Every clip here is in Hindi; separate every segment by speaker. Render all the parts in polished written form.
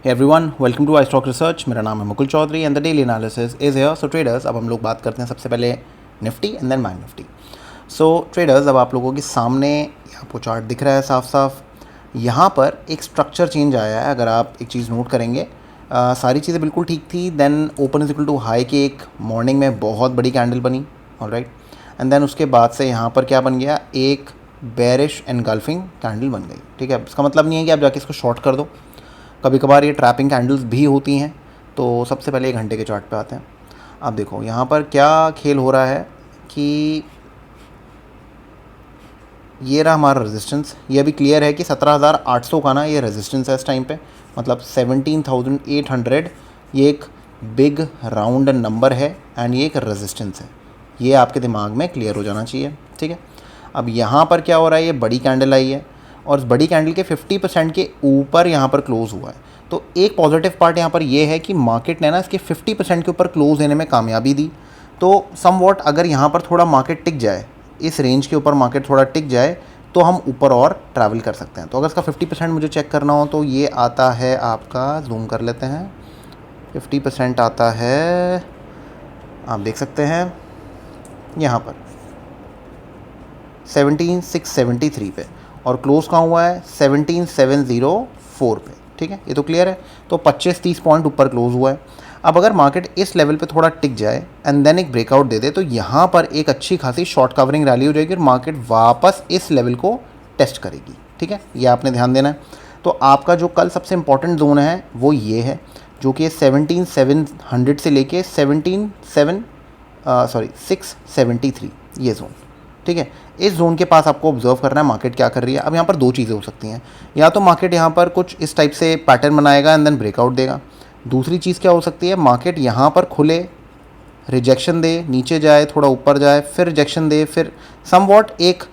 Speaker 1: Hey everyone, welcome to iStock Research। मेरा नाम है Mukul Chaudhary and the daily analysis is here. So traders, अब हम लोग बात करते हैं सबसे पहले Nifty and then bank Nifty. So traders, अब आप लोगों के सामने आपको चार्ट दिख रहा है साफ साफ। यहाँ पर एक स्ट्रक्चर चेंज आया है। अगर आप एक चीज़ नोट करेंगे, सारी चीज़ें बिल्कुल ठीक थी। Then open is equal to high की एक मॉर्निंग में बहुत बड़ी कैंडल बनी, ऑलराइट। एंड देन उसके बाद से यहाँ पर क्या बन गया, एक बेरिश एनगल्फिंग कैंडल बन गई। ठीक है, इसका मतलब नहीं है कि आप जाके इसको शॉर्ट कर दो। कभी कभार ये ट्रैपिंग कैंडल्स भी होती हैं। तो सबसे पहले 1 घंटे के चार्ट पे आते हैं। आप देखो यहाँ पर क्या खेल हो रहा है कि ये रहा हमारा रेजिस्टेंस। ये अभी क्लियर है कि 17,800 का ना ये रेजिस्टेंस है इस टाइम पे, मतलब 17,800। ये एक बिग राउंड नंबर है एंड ये एक रेजिस्टेंस है। ये आपके दिमाग में क्लियर हो जाना चाहिए, ठीक है। अब यहाँ पर क्या हो रहा है, ये बड़ी कैंडल आई है और इस बड़ी कैंडल के 50% के ऊपर यहाँ पर क्लोज़ हुआ है। तो एक पॉजिटिव पार्ट यहाँ पर ये है कि मार्केट ने ना इसके 50% के ऊपर क्लोज़ देने में कामयाबी दी। तो समवॉट अगर यहाँ पर थोड़ा मार्केट टिक जाए, इस रेंज के ऊपर मार्केट थोड़ा टिक जाए, तो हम ऊपर और ट्रैवल कर सकते हैं। तो अगर इसका 50% मुझे चेक करना हो तो ये आता है आपका, जूम कर लेते हैं, 50% आता है, आप देख सकते हैं यहाँ पर 17,673 पे, और क्लोज कहाँ हुआ है 17,704 पे। ठीक है, ये तो क्लियर है। तो 25-30 पॉइंट ऊपर क्लोज हुआ है। अब अगर मार्केट इस लेवल पे थोड़ा टिक जाए एंड देन एक ब्रेकआउट दे दे, तो यहाँ पर एक अच्छी खासी शॉर्ट कवरिंग रैली हो जाएगी और मार्केट वापस इस लेवल को टेस्ट करेगी। ठीक है, ये आपने ध्यान देना है। तो आपका जो कल सबसे इंपॉर्टेंट जोन है वो ये है, जो कि 17,700 से लेके 673, ये जोन। ठीक है, इस जोन के पास आपको ऑब्जर्व करना है मार्केट क्या कर रही है। अब यहाँ पर दो चीज़ें हो सकती हैं, या तो मार्केट यहाँ पर कुछ इस टाइप से पैटर्न बनाएगा एंड देन ब्रेकआउट देगा। दूसरी चीज़ क्या हो सकती है, मार्केट यहाँ पर खुले, रिजेक्शन दे, नीचे जाए, थोड़ा ऊपर जाए, फिर रिजेक्शन दे, फिर समवॉट एक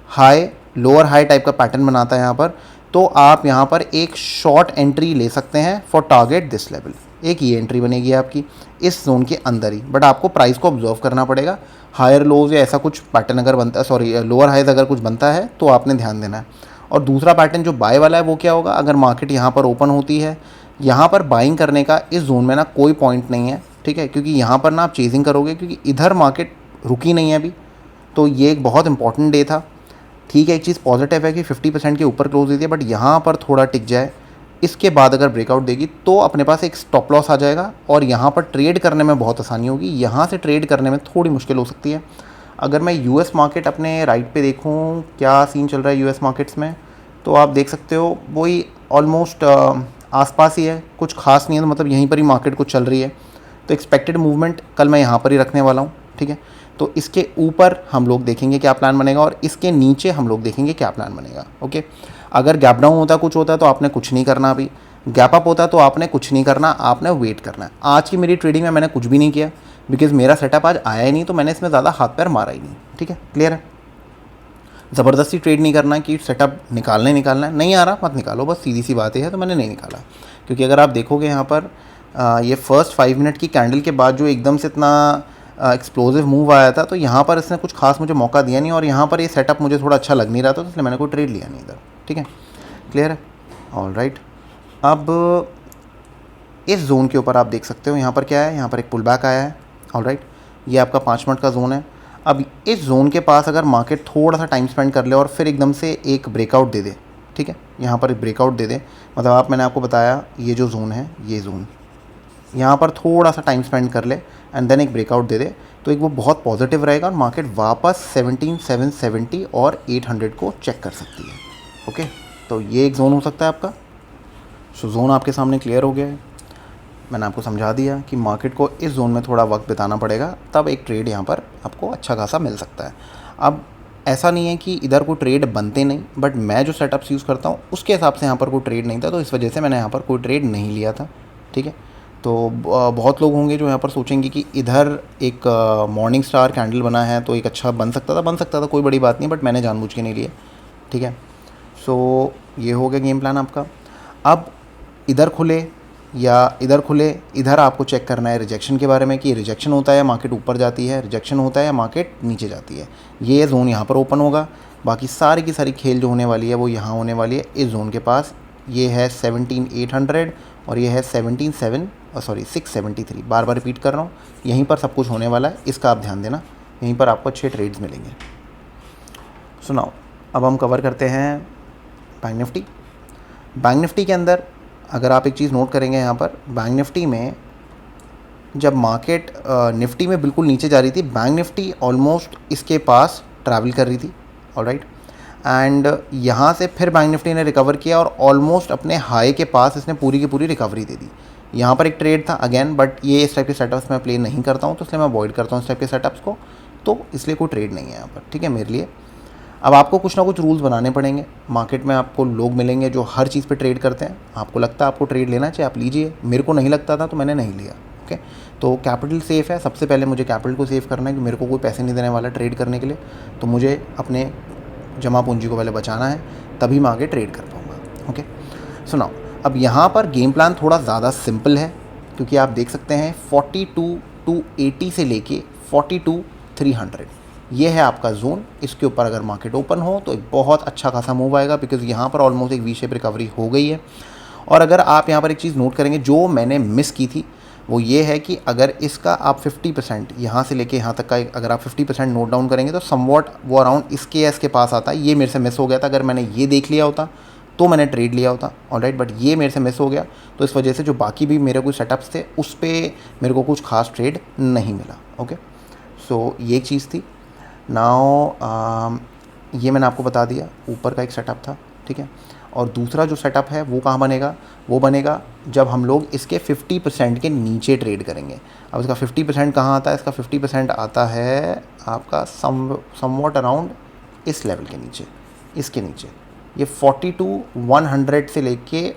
Speaker 1: हाई लोअर हाई टाइप का पैटर्न बनाता है यहाँ पर। तो आप यहाँ पर एक शॉर्ट एंट्री ले सकते हैं फॉर टारगेट दिस लेवल। एक ये एंट्री बनेगी आपकी इस जोन के अंदर ही, बट आपको प्राइस को ऑब्जर्व करना पड़ेगा। हायर लोज या ऐसा कुछ पैटर्न अगर बनता है, सॉरी लोअर हाइज अगर कुछ बनता है तो आपने ध्यान देना है। और दूसरा पैटर्न जो बाय वाला है वो क्या होगा, अगर मार्केट यहाँ पर ओपन होती है, यहाँ पर बाइंग करने का इस जोन में ना कोई पॉइंट नहीं है। ठीक है, क्योंकि यहाँ पर ना आप चेजिंग करोगे, क्योंकि इधर मार्केट रुकी नहीं है अभी। तो ये एक बहुत इंपॉर्टेंट डे था। ठीक है, एक चीज़ पॉजिटिव है कि 50% के ऊपर क्लोज देती है, बट यहाँ पर थोड़ा टिक जाए, इसके बाद अगर ब्रेकआउट देगी तो अपने पास एक स्टॉप लॉस आ जाएगा और यहाँ पर ट्रेड करने में बहुत आसानी होगी। यहाँ से ट्रेड करने में थोड़ी मुश्किल हो सकती है। अगर मैं यूएस मार्केट अपने राइट पे देखूँ क्या सीन चल रहा है यूएस मार्केट्स में, तो आप देख सकते हो वही ऑलमोस्ट आसपास ही है, कुछ खास नहीं है। तो मतलब यहीं पर ही मार्केट कुछ चल रही है। तो एक्सपेक्टेड मूवमेंट कल मैं यहाँ पर ही रखने वाला हूँ। ठीक है, तो इसके ऊपर हम लोग देखेंगे क्या प्लान बनेगा और इसके नीचे हम लोग देखेंगे क्या प्लान बनेगा। ओके, अगर गैप डाउन होता कुछ होता है तो आपने कुछ नहीं करना, अभी गैप अप होता तो आपने कुछ नहीं करना, आपने वेट करना है। आज की मेरी ट्रेडिंग में मैंने कुछ भी नहीं किया, बिकॉज मेरा सेटअप आज आया ही नहीं, तो मैंने इसमें ज़्यादा हाथ पैर मारा ही नहीं। ठीक है, क्लियर है। ज़बरदस्ती ट्रेड नहीं करना कि सेटअप निकालना है, नहीं आ रहा मत निकालो, बस सीधी सी बात है। तो मैंने नहीं निकाला, क्योंकि अगर आप देखोगे यहाँ पर ये फर्स्ट 5 मिनट की कैंडल के बाद जो एकदम से इतना एक्सप्लोजिव मूव आया था, तो यहाँ पर इसने कुछ खास मुझे मौका दिया नहीं, और यहाँ पर ये सेटअप मुझे थोड़ा अच्छा लग नहीं रहा था, तो इसलिए मैंने कोई ट्रेड लिया नहीं इधर। ठीक है, क्लियर है, ऑल राइट। अब इस जोन के ऊपर आप देख सकते हो यहाँ पर क्या है, यहाँ पर एक पुल बैक आया है, ऑल राइट। ये आपका 5 मिनट का जोन है। अब इस जोन के पास अगर मार्केट थोड़ा सा टाइम स्पेंड कर ले और फिर एकदम से एक ब्रेकआउट दे दे, ठीक है, यहाँ पर एक ब्रेकआउट दे दे, मतलब मैंने आपको बताया ये जो जोन है, ये जोन यहाँ पर थोड़ा सा टाइम स्पेंड कर ले एंड देन एक ब्रेकआउट दे दे, तो एक वो बहुत पॉजिटिव रहेगा और मार्केट वापस 17,770 और 800 को चेक कर सकती है। ओके, तो ये एक जोन हो सकता है आपका। सो जोन आपके सामने क्लियर हो गया है। मैंने आपको समझा दिया कि मार्केट को इस जोन में थोड़ा वक्त बिताना पड़ेगा, तब एक ट्रेड यहाँ पर आपको अच्छा खासा मिल सकता है। अब ऐसा नहीं है कि इधर कोई ट्रेड बनते नहीं, बट मैं जो सेटअप्स यूज़ करता हूँ उसके हिसाब से यहाँ पर कोई ट्रेड नहीं था, तो इस वजह से मैंने यहाँ पर कोई ट्रेड नहीं लिया था। ठीक है, तो बहुत लोग होंगे जो यहाँ पर सोचेंगे कि इधर एक मॉर्निंग स्टार कैंडल बना है तो एक अच्छा बन सकता था, कोई बड़ी बात नहीं, बट मैंने जानबूझ के नहीं लिया। ठीक है, सो ये हो गया गेम प्लान आपका। अब इधर खुले या इधर खुले, इधर आपको चेक करना है रिजेक्शन के बारे में कि रिजेक्शन होता है मार्केट ऊपर जाती है, रिजेक्शन होता है या मार्केट नीचे जाती है। ये जोन यहाँ पर ओपन होगा, बाकी सारी की सारी खेल जो होने वाली है वो यहाँ होने वाली है इस जोन के पास ये है 17,800 और ये है 673, बार बार रिपीट कर रहा हूँ, यहीं पर सब कुछ होने वाला है, इसका आप ध्यान देना, यहीं पर आपको अच्छे ट्रेड्स मिलेंगे। सुनाओ, अब हम कवर करते हैं बैंक निफ्टी। बैंक निफ्टी के अंदर अगर आप एक चीज़ नोट करेंगे यहाँ पर, बैंक निफ्टी में जब मार्केट निफ्टी में बिल्कुल नीचे जा रही थी, बैंक निफ्टी ऑलमोस्ट इसके पास ट्रैवल कर रही थी, ऑलराइट, एंड यहाँ से फिर बैंक निफ्टी ने रिकवर किया और ऑलमोस्ट अपने हाई के पास इसने पूरी की पूरी रिकवरी दे दी। यहाँ पर एक ट्रेड था अगेन, बट ये इस टाइप के सेटअप्स मैं प्ले नहीं करता हूँ, तो इसलिए मैं अवॉइड करता हूँ इस टाइप के सेटअप्स को, तो इसलिए कोई ट्रेड नहीं है यहाँ पर, ठीक है मेरे लिए। अब आपको कुछ ना कुछ रूल्स बनाने पड़ेंगे। मार्केट में आपको लोग मिलेंगे जो हर चीज़ पे ट्रेड करते हैं, आपको लगता है आपको ट्रेड लेना चाहिए, आप लीजिए, मेरे को नहीं लगता था तो मैंने नहीं लिया, ओके। तो कैपिटल सेफ़ है, सबसे पहले मुझे कैपिटल को सेव करना है कि मेरे को कोई पैसे नहीं देने वाला ट्रेड करने के लिए, तो मुझे अपने जमा पूंजी को पहले बचाना है, तभी मैं आगे ट्रेड कर पाऊँगा, ओके। सुनाओ, अब यहाँ पर गेम प्लान थोड़ा ज़्यादा सिंपल है, क्योंकि आप देख सकते हैं 42,280 से लेके 42,300 ये है आपका जोन। इसके ऊपर अगर मार्केट ओपन हो तो एक बहुत अच्छा खासा मूव आएगा, बिकॉज यहाँ पर ऑलमोस्ट एक वी शेप रिकवरी हो गई है। और अगर आप यहाँ पर एक चीज़ नोट करेंगे जो मैंने मिस की थी, वो ये है कि अगर इसका आप 50% यहाँ से लेके यहाँ तक का अगर आप 50% नोट डाउन करेंगे तो समवॉट वो अराउंड इसके पास आता है। ये मेरे से मिस हो गया था, अगर मैंने ये देख लिया होता तो मैंने ट्रेड लिया होता, ऑलराइट, बट ये मेरे से मिस हो गया, तो इस वजह से जो बाकी भी मेरे कोई सेटअप्स थे उस पर मेरे को कुछ खास ट्रेड नहीं मिला, ओके। सो ये एक चीज़ थी। नाउ ये मैंने आपको बता दिया, ऊपर का एक सेटअप था, ठीक है। और दूसरा जो सेटअप है वो कहाँ बनेगा, वो बनेगा जब हम लोग इसके 50% के नीचे ट्रेड करेंगे। अब इसका 50% कहाँ आता है, इसका 50% आता है आपका समवॉट अराउंड इस लेवल के नीचे, इसके नीचे, ये 42,100 से लेके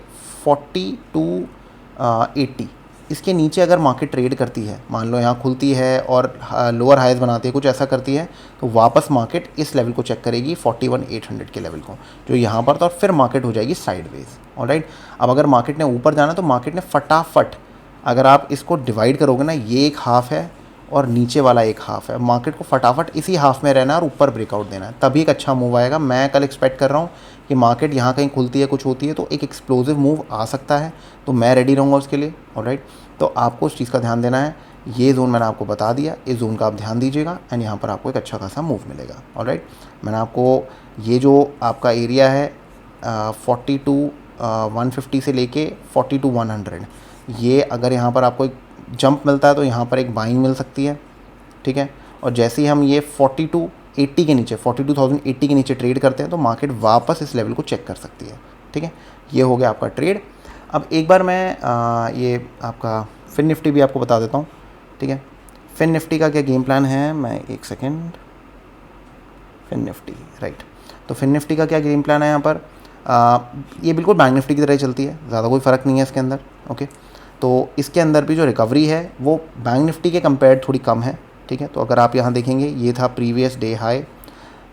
Speaker 1: 42,80 इसके नीचे अगर मार्केट ट्रेड करती है, मान लो यहाँ खुलती है और लोअर हाइज बनाती है, कुछ ऐसा करती है, तो वापस मार्केट इस लेवल को चेक करेगी 41,800 के लेवल को, जो यहाँ पर था, और फिर मार्केट हो जाएगी साइडवेज, ऑलराइट। अब अगर मार्केट ने ऊपर जाना तो मार्केट ने फटाफट, अगर आप इसको डिवाइड करोगे ना, ये एक हाफ है और नीचे वाला एक हाफ है, मार्केट को फटाफट इसी हाफ में रहना है और ऊपर ब्रेकआउट देना है, तभी एक अच्छा मूव आएगा। मैं कल एक्सपेक्ट कर रहा हूँ कि मार्केट यहाँ कहीं खुलती है, कुछ होती है, तो एक एक्सप्लोसिव मूव आ सकता है, तो मैं रेडी रहूँगा उसके लिए, ऑलराइट। तो आपको उस चीज़ का ध्यान देना है। ये जोन मैंने आपको बता दिया, इस जोन का आप ध्यान दीजिएगा एंड यहाँ पर आपको एक अच्छा खासा मूव मिलेगा, ऑलराइट। मैंने आपको ये जो आपका एरिया है 42,150 से लेके 42,100, ये अगर यहाँ पर आपको एक जंप मिलता है तो यहाँ पर एक बाइंग मिल सकती है, ठीक है। और जैसे ही हम ये 42,80 के नीचे, 42,080 के नीचे ट्रेड करते हैं तो मार्केट वापस इस लेवल को चेक कर सकती है, ठीक है। ये हो गया आपका ट्रेड। अब एक बार मैं ये आपका फिन निफ्टी भी आपको बता देता हूँ, ठीक है। फिन निफ्टी का क्या गेम प्लान है, मैं एक सेकेंड, फिन निफ्टी, राइट। तो फिन निफ्टी का क्या गेम प्लान है यहाँ पर, ये बिल्कुल बैंक निफ्टी की तरह ही चलती है, ज़्यादा कोई फ़र्क नहीं है इसके अंदर, ओके। तो इसके अंदर भी जो रिकवरी है वो बैंक निफ्टी के कंपेयर थोड़ी कम है, ठीक है। तो अगर आप यहाँ देखेंगे, ये था प्रीवियस डे हाई,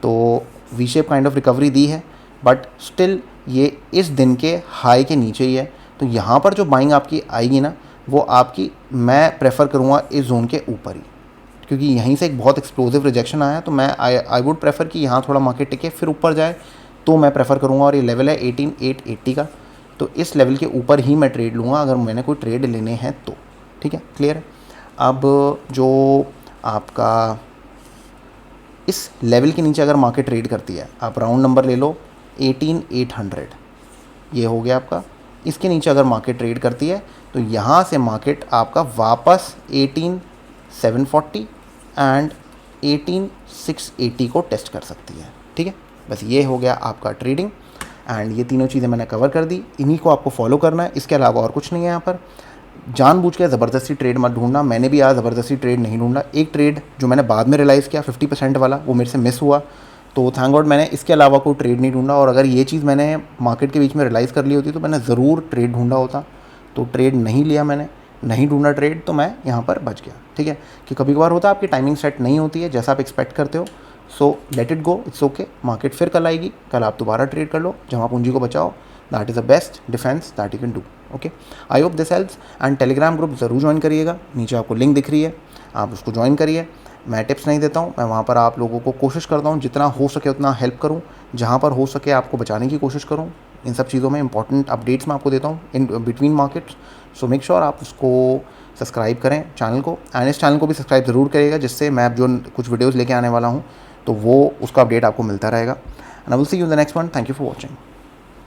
Speaker 1: तो V shape kind of recovery दी है, बट स्टिल ये इस दिन के हाई के नीचे ही है। तो यहाँ पर जो बाइंग आपकी आएगी ना, वो आपकी, मैं प्रेफर करूँगा इस जोन के ऊपर ही, क्योंकि यहीं से एक बहुत एक्सप्लोसिव रिजेक्शन आया, तो मैं आई वुड प्रेफर कि यहाँ थोड़ा मार्केट टिके फिर ऊपर जाए, तो मैं प्रेफर करूँगा। और ये लेवल है 18,880 का, तो इस लेवल के ऊपर ही मैं ट्रेड लूँगा अगर मैंने कोई ट्रेड लेने हैं तो, ठीक है, क्लियर है। अब जो आपका इस लेवल के नीचे अगर मार्केट ट्रेड करती है, आप राउंड नंबर ले लो 18,800, ये हो गया आपका। इसके नीचे अगर मार्केट ट्रेड करती है तो यहाँ से मार्केट आपका वापस 18,740 एंड 18,680 को टेस्ट कर सकती है, ठीक है। बस ये हो गया आपका ट्रेडिंग, एंड ये तीनों चीज़ें मैंने कवर कर दी, इन्हीं को आपको फॉलो करना है, इसके अलावा और कुछ नहीं है यहाँ पर। जानबूझ के ज़बरदस्ती ट्रेड मत ढूंढना, मैंने भी आज ज़बरदस्ती ट्रेड नहीं ढूंढा। एक ट्रेड जो मैंने बाद में रियलाइज़ किया 50% वाला, वो मेरे से मिस हुआ, तो थैंक गॉड मैंने इसके अलावा कोई ट्रेड नहीं ढूंढा। और अगर ये चीज़ मैंने मार्केट के बीच में रियलाइज़ कर ली होती तो मैंने ज़रूर ट्रेड ढूंढा होता, तो ट्रेड नहीं लिया मैंने, नहीं ढूंढा ट्रेड, तो मैं यहाँ पर बच गया, ठीक है। कि कभी कभार होता है आपकी टाइमिंग सेट नहीं होती है जैसा आप एक्सपेक्ट करते हो, so let it go, it's okay. Market फिर कल आएगी, कल आप दोबारा ट्रेड कर लो, जमा पूंजी को बचाओ, that is the best defence that you can do, okay. I hope this helps, and Telegram group ज़रूर ज्वाइन करिएगा, नीचे आपको लिंक दिख रही है, आप उसको ज्वाइन करिए। मैं टिप्स नहीं देता हूँ, मैं वहाँ पर आप लोगों को कोशिश करता हूँ जितना हो सके उतना हेल्प करूँ, जहाँ पर हो सके आपको बचाने की कोशिश करूँ, इन सब चीज़ों में इंपॉर्टेंट अपडेट्स मैं आपको देता हूँ in between markets. So make sure आप उसको सब्सक्राइब करें चैनल को, एंड इस चैनल को भी सब्सक्राइब ज़रूर करिएगा, जिससे मैं जो कुछ वीडियोज़ लेके आने वाला हूँ तो वो उसका अपडेट आपको मिलता रहेगा। And I will see you in the next one. Thank you for watching.